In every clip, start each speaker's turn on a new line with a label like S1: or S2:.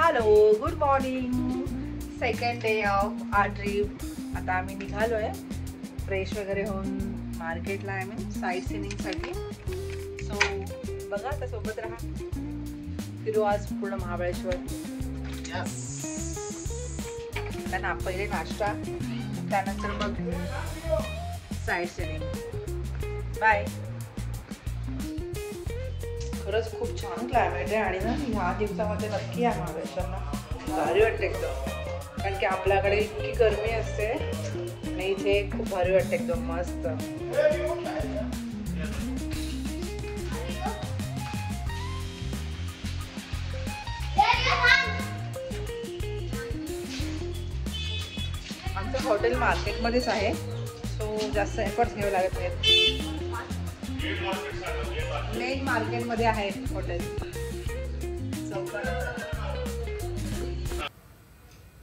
S1: Hello, good morning. Second day of R trip. आता आम्ही निघालो आहे फ्रेश वगैरे होऊन मार्केटला, आय मीन साईट सीइंगसाठी. सो बघा, आता सोबत राहा, फिरू आज पूर्ण महाबळेश्वर. त्यांना पहिले नाश्ता, त्यानंतर मग साईट सीइंग. बाय. खरंच खूप छान क्लायमेट आहे आणि ना ह्या दिवसामध्ये नक्की या महाबळेश्वरला. भारी वाटते एकदम, कारण की आपल्याकडे इतकी गरमी असते आणि इथे खूप भारी वाटते एकदम मस्त. आमचं हॉटेल मार्केटमध्येच आहे, सो जास्त एफर्ट्स घ्यावे लागत नाहीत. मेन मार्केटमध्ये आहे हॉटेल.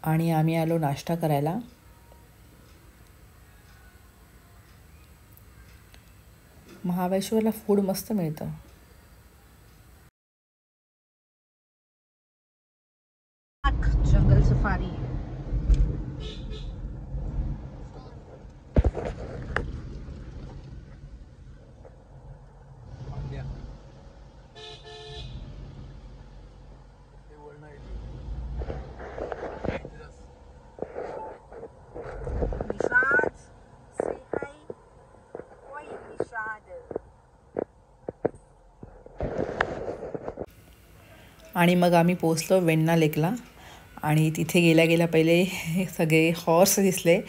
S2: आणि आम्ही आलो नाश्ता करायला. महाबळेश्वरला फूड मस्त मिळतं.
S1: जंगल सफारी.
S2: आणि मग आम्ही पोचलो वेण्णा लेकला. आणि तिथे गेल्या गेल्या पहिले सगळे हॉर्स दिसले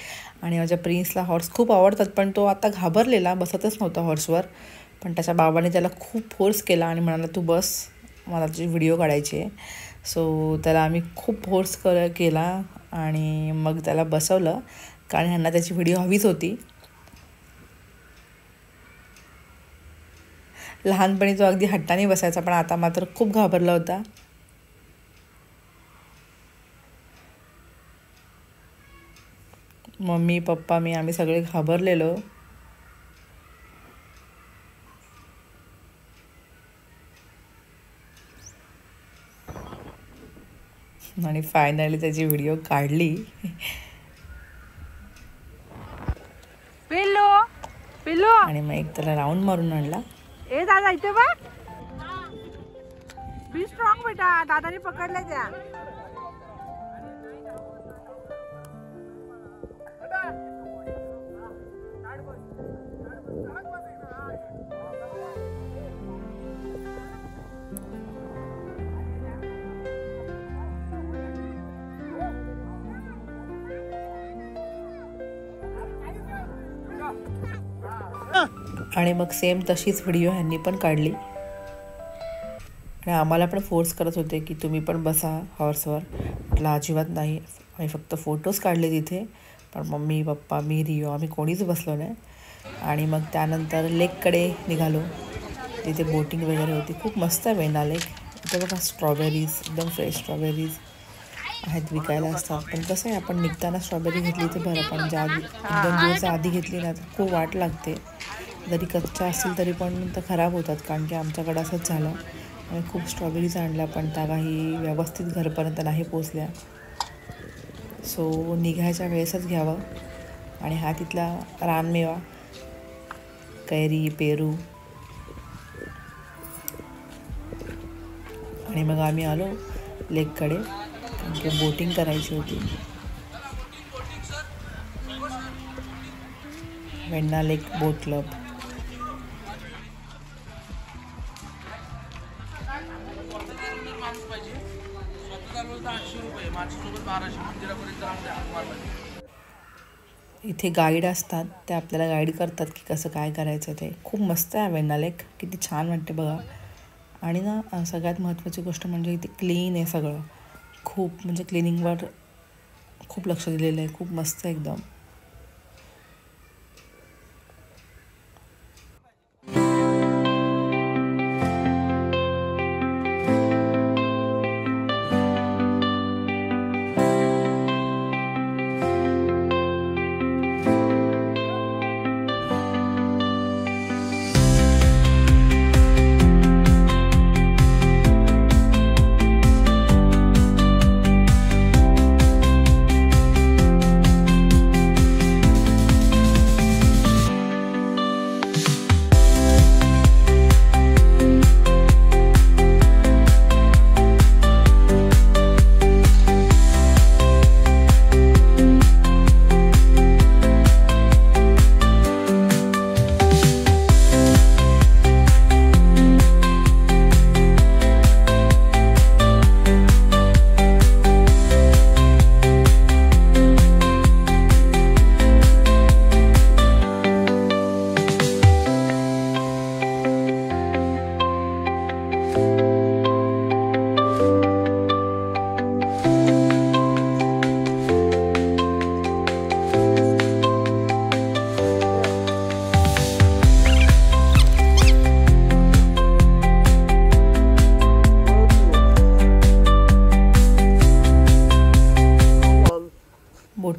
S2: आणि माझ्या प्रिन्सला हॉर्स खूप आवडतात, पण तो आता घाबरलेला, बसतच नव्हता हॉर्सवर. पण त्याच्या बाबाने त्याला खूप फोर्स केला आणि म्हणाला तू बस, मला तुझी व्हिडिओ काढायची आहे. सो त्याला आम्ही खूप फोर्स केला आणि मग त्याला बसवलं, कारण ह्यांना त्याची व्हिडिओ हवीच होती. लहानपणी तो अगदी हट्टाने बसायचा, पण आता मात्र खूप घाबरला होता. मम्मी पप्पा मी आम्ही सगळे घाबरलेलो. आणि फायनली त्याची व्हिडिओ काढली.
S1: पिल्लू पिल्लू.
S2: आणि मग एक त्याला राऊंड मारून आणला.
S1: ए दादा, इथे बघ. बी स्ट्रॉंग बेटा, दादाने पकडले त्या.
S2: आणि मग सेम तशीच व्हिडिओ ह्यांनी पण काढली. आणि आम्हाला पण फोर्स करत होते की तुम्ही पण बसा हॉर्सवर. म्हटलं अजिबात नाही, आम्ही फक्त फोटोज काढले तिथे, पण मम्मी पप्पा मी रिओ आम्ही कोणीच बसलो नाही. आणि मग त्यानंतर लेककडे निघालो, तिथे बोटिंग वगैरे होती. खूप मस्त आहे वेण्णा लेक. इथे बघा स्ट्रॉबेरीज, एकदम फ्रेश स्ट्रॉबेरीज आहेत, विकायला असतात. पण कसं आहे, आपण निघताना स्ट्रॉबेरी घेतली तर बरं, पण ज्या आधी 1-2 दिवस आधी घेतली ना तर खूप वाट लागते. जरी कच्च्या असतील तरी पण तर खराब होतात, कारण की आमच्याकडं असंच झालं. आम्ही खूप स्ट्रॉबेरीज आणल्या, पण त्या काही व्यवस्थित घरपर्यंत नाही पोचल्या. सो निघायच्या वेळेसच घ्यावं. आणि हा तिथला रानमेवा, कैरी, पेरू. आणि मग आम्ही आलो लेककडे, कारण की बोटिंग करायची होती. वेण्णा लेक बोट क्लब. इथे गाईड असतात, ते आपल्याला गाईड करतात की कसं काय करायचं ते. खूप मस्त आहे वेण्णा लेक, किती छान वाटते बघा. आणि ना सगळ्यात महत्त्वाची गोष्ट म्हणजे इथे क्लीन आहे सगळं. खूप म्हणजे क्लिनिंगवर खूप लक्ष दिलेलं आहे. खूप मस्त एकदम.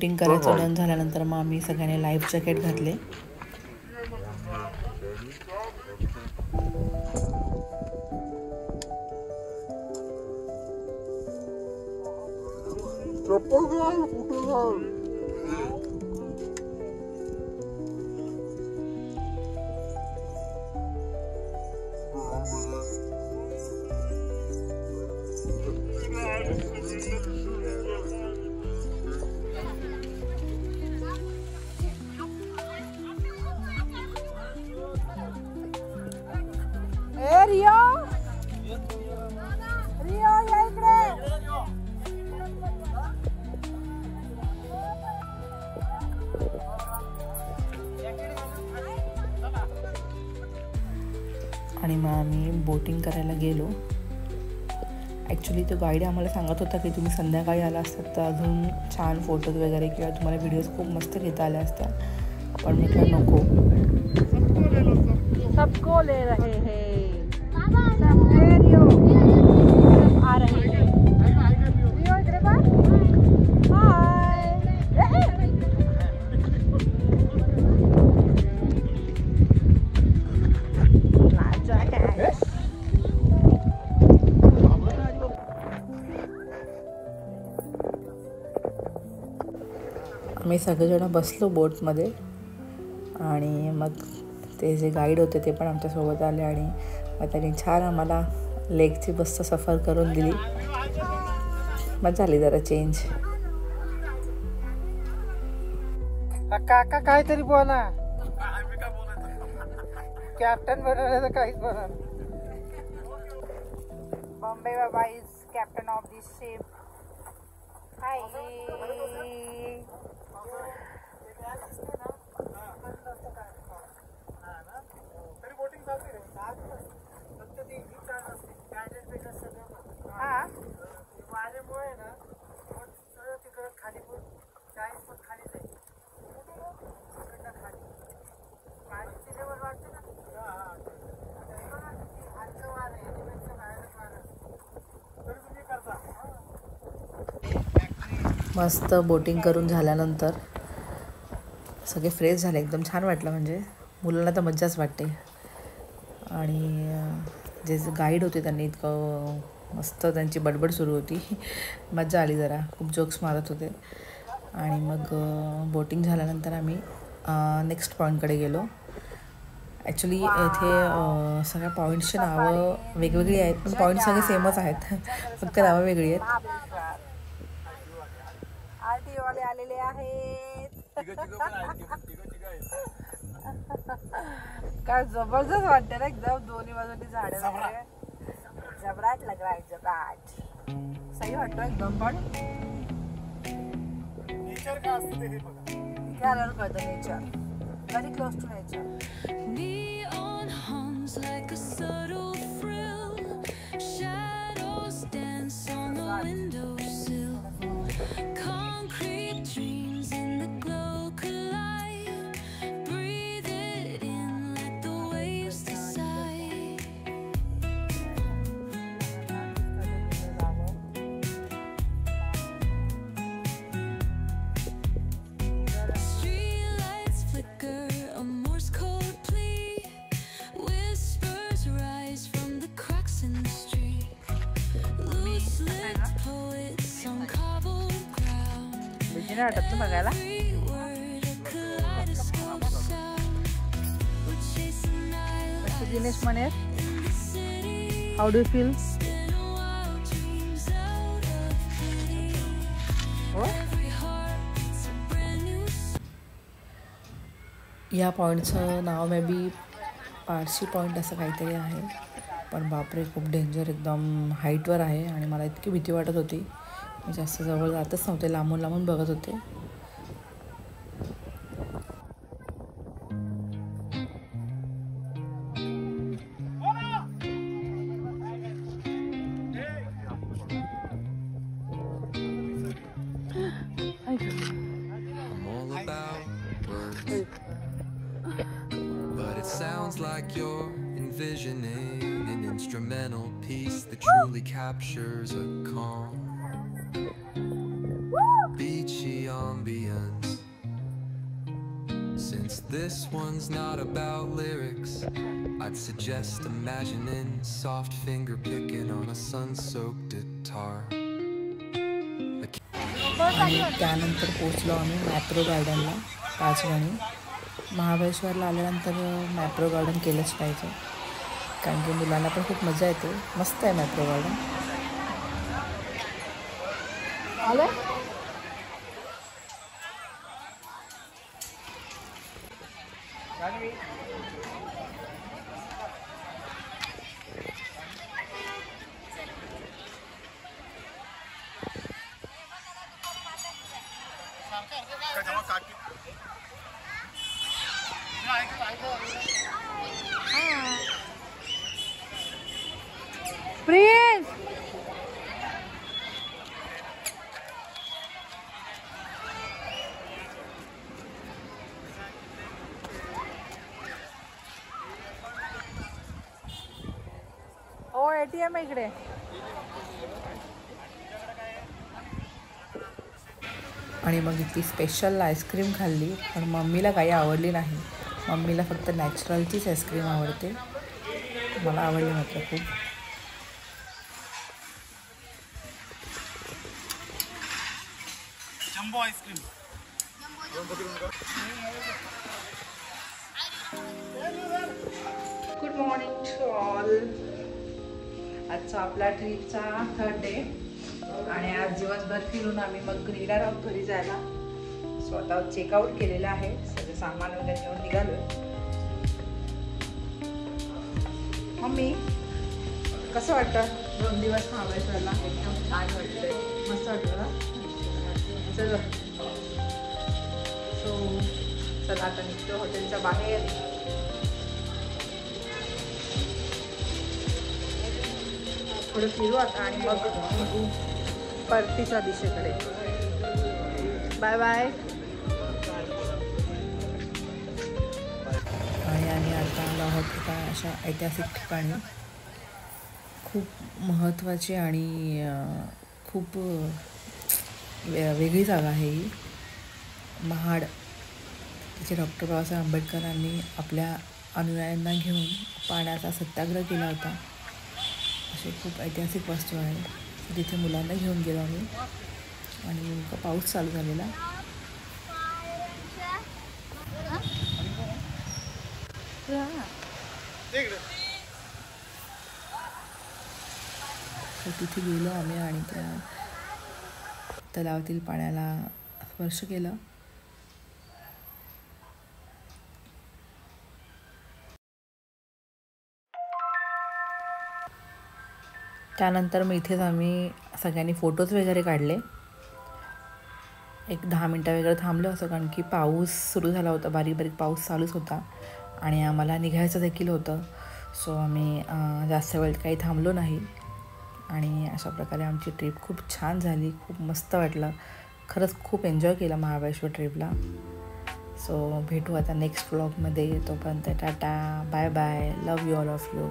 S2: बोटिंग करायचं डन झाल्यानंतर मग आम्ही सगळ्यांनी लाईफ जॅकेट घातले.
S1: रियो रियो या इकडे.
S2: आणि मग आम्ही बोटिंग करायला गेलो. ॲक्च्युली तो गाईड आम्हाला सांगत होता की तुम्ही संध्याकाळी आला असतात तर अजून छान फोटोज वगैरे किंवा तुम्हाला व्हिडिओज खूप मस्त घेता आल्या असत्या, पण म्हटलं नको.
S1: सबको ले रहे हैं, रियो आ रहे हैं. रियो इधर बा. हाय.
S2: आम्ही सगळेजण बसलो बोटमध्ये आणि मग ते जे गाईड होते ते पण आमच्यासोबत आले आणि मग त्यांनी छान आम्हाला लेकची मस्त सफर करून दिली. मजा आली जरा चेंज.
S1: काका काहीतरी बोला. कॅप्टन बनवलं काहीच बोला. Bombay Baba is captain of this ship. Hi.
S2: मस्त बोटिंग करून झाल्यानंतर सगळे फ्रेश झाले, एकदम छान वाटलं. म्हणजे मुलांना तर मज्जाच वाटते. आणि जे गाईड होते त्यांनी इतकं मस्त त्यांची बडबड सुरू होती, मज्जा आली. जरा खूप जोक्स मारत होते. आणि मग बोटिंग झाल्यानंतर आम्ही नेक्स्ट पॉईंटकडे गेलो. ॲक्च्युली इथे सगळ्या पॉईंट्सची नावं वेगवेगळी आहेत, पण पॉईंट सगळे सेमच आहेत, फक्त नावं वेगळी आहेत.
S1: आरटीओवाले आलेले आहेत. काय जबरदस्त वाटते ना एकदम. दोन्ही बाजूनी झाडे वगैरे. जबराट लग रहा है, जबराट. सही वाटतो एकदम. पण नेचर काय असतं ते बघा. काय आल्यावर कळतं nature. Very close to nature. Neon hums like a subtle frill. Shadows dance on the windowsill. Concrete dreams in the glow collide. Breathe it in, let the waves decide. Street lights flicker, a Morse code plea. Whispers rise from the cracks in the street. Loose lipped poets on cobbled ground. Every word a kaleidoscope sound. We're chasing night lights in the city. How do you feel? Spin wild dreams out of pity. Every heart beats a brand new song.
S2: या पॉईंटचं नाव may be Parsi point असं काहीतरी आहे, पण बापरे खूप danger, एकदम हाईटवर आहे. आणि मला इतकी भीती वाटत होती, मी जास्त जवळ जातच नव्हते, लांबून लांबून बघत होते.
S3: But it sounds like you're envisioning an instrumental piece that truly captures a calm. beachy ambience. Since this one's not about lyrics, I'd suggest imagining soft finger picking on a sun-soaked guitar.
S2: आणि त्यानंतर पोचलो आम्ही मॅप्रो गार्डनला पाचगणी. महाबळेश्वरला आल्यानंतर Mapro garden केलंच पाहिजे, कारण की मुलांना पण खूप मजा येते. मस्त आहे मॅप्रो गार्डन.
S1: आलं प्रिन्स. ओ ATM आहे इकडे.
S2: आणि मग इथली स्पेशल आईस्क्रीम खाल्ली, पण मम्मीला काही आवडली नाही. मम्मीला फक्त नॅचरलचीच आईस्क्रीम आवडते. मला आवडली मात्र खूप.
S4: Jumbo ice cream.
S1: Good morning to all. आजचा आपला ट्रिपचा 3rd डे आणि आज दिवसभर फिरून आम्ही मग निघणार आहोत घरी जायला. स्वतः चेकआउट केलेलं आहे, सगळं सामान वगैरे घेऊन निघालोय. मम्मी कसं वाटतं 2 दिवस महाबळेश्वरला? एकदम छान वाटतंय, मस्त वाटतं ना. चलो चला आता निघतो हॉटेलच्या बाहेर. थोडं फिरू आता आणि मग निघू परतीच्या दिशेकडे. Bye bye.
S2: आणि आम्ही आता आलो आहोत एका अशा ऐतिहासिक ठिकाणी. खूप महत्त्वाची आणि खूप वेगळी जागा आहे ही. महाड, तिथे डॉक्टर बाबासाहेब आंबेडकरांनी आपल्या अनुयायांना घेऊन पाण्याचा सत्याग्रह केला होता. असे खूप ऐतिहासिक वस्तू आहे. तिथे मुलांना घेऊन गेलो आम्ही आणि नेमका पाऊस चालू झालेला. तर तिथे गेलो आम्ही आणि त्या तलावातील पाण्याला स्पर्श केला. त्यानंतर मग इथेच आम्ही सगळ्यांनी फोटोज वगैरे काढले. एक 10 मिनटं वगैरे थांबलो असं, कारण की पाऊस सुरू झाला होता, बारीक बारीक पाऊस चालूच होता आणि आम्हाला निघायचं देखील होतं. सो आम्ही जास्त वेळ काही थांबलो नाही आणि अशा प्रकारे आमची ट्रिप खूप छान झाली. खूप मस्त वाटलं, खरंच खूप एन्जॉय केला महाबळेश्वर ट्रिपला. सो भेटू आता नेक्स्ट व्लॉगमध्ये. तोपर्यंत tata, bye bye, love you all of you.